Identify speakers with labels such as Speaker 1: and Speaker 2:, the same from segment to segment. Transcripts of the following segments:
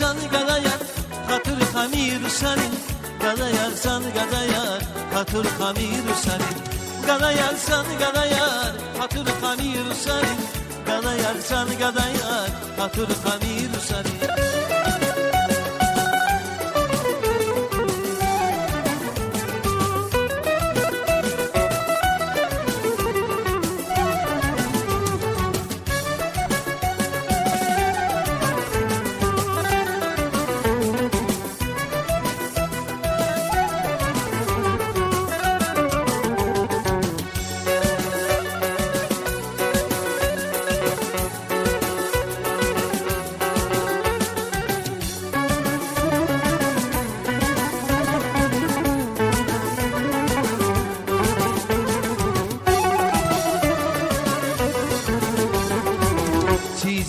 Speaker 1: yarsan gadayar hatır hamir senin gadayarsan gadayar hatır hamir senin gadayarsan gadayar hatır hamir senin gadayarsan gadayar hatır hamir senin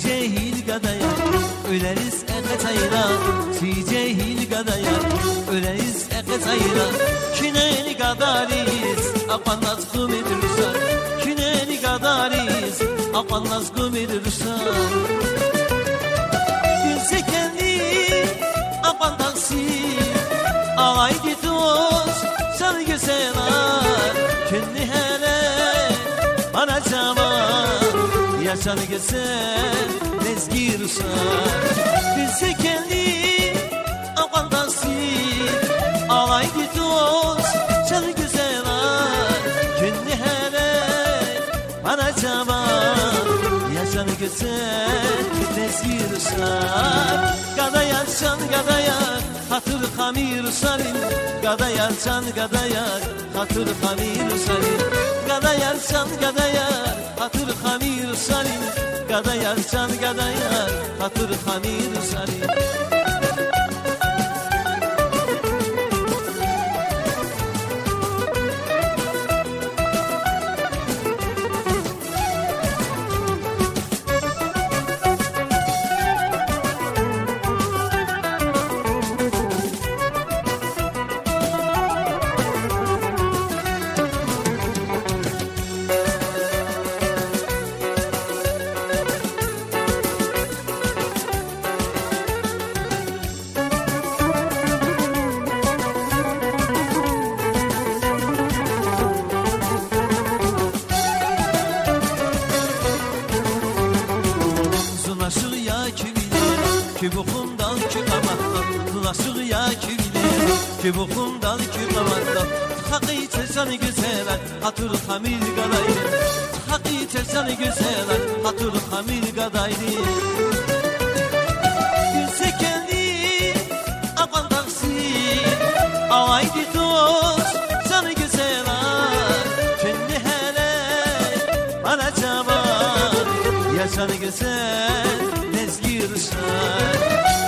Speaker 1: Cehil gadayar öleriz eketayla Cehil gadayar öleriz eketayla Kineni gadariz apanaz kumidirsan Kineni gadariz apanaz kumidirsan Gülse kendi apandansın Ağaydı dost sen güzeler Kendi hele bana caman Yaşar güzel nezgirsan Bilse kendi apandansın Ağaydı dost çal güzeler Kendi hele bana caman Yaşar güzel nezgirsan Gadayarsan gadayar hatır hamir sarin Gadayarsan gadayar hatır hamir sarin Gadayarsan gadayar hatır hamir sarin Gadayarsan gadayar hatır hamir sarin Ki bukundan ki kamattan Nasıl ya ki bilir Ki bukundan ki kamattan Hakkı içersen güzeler Hatır hamil gadayri Hakkı içersen güzeler Hatır hamil gadayri Gülse kendi apandansın Ağaydı dost sen güzeler Kendi hele bana caman Yaşar güzel nezgirsan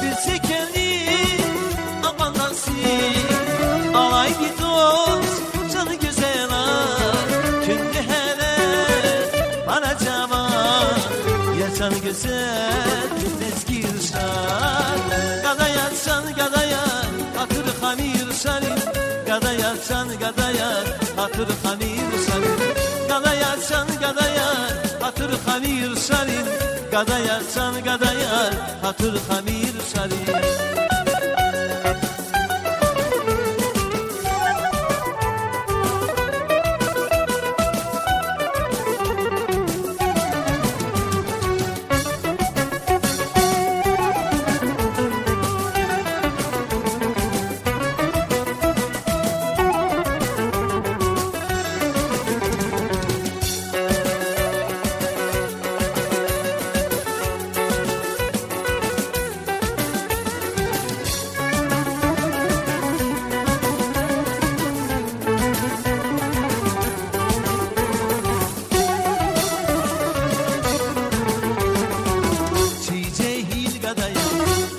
Speaker 1: Bilse kendi apandansın Ağaydı dost sen güzeler Kendi hele bana caman Yaşar güzel nezgirsan Gadayarsan gadayar hatır hamir sarin Gadayarsan gadayar hatır hamir sarin Gadayarsan gadayar hatır hamir sarin Gadayarsan gadayar hatır hamir sarin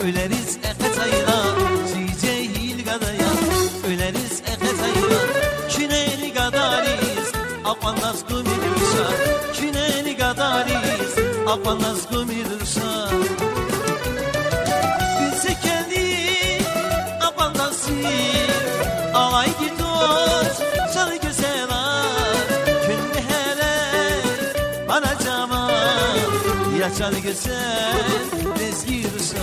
Speaker 1: Öleriz eketayla Cehil gadayar Öleriz eketayla Kineni gadariz Apanaz kumidirsan Kineni gadariz Apanaz kumidirsan Bilse kendi apandansın Ağaydı dost sen güzeler Kendi hele bana caman Yaşar güzel nezgirsan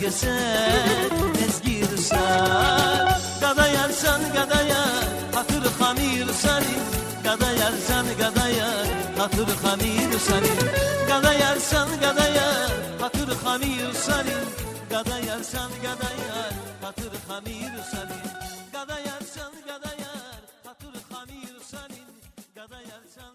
Speaker 1: güzel ezgirsan Gadayarsan gadayar hatır hamir sanin Gadayarsan gadayar hatır hamir sanin Gadayarsan gadayar hatır hamir sanin Gadayarsan gadayar hatır hamir sanin Gadayarsan gadayar hatır hamir sanin Gadayarsan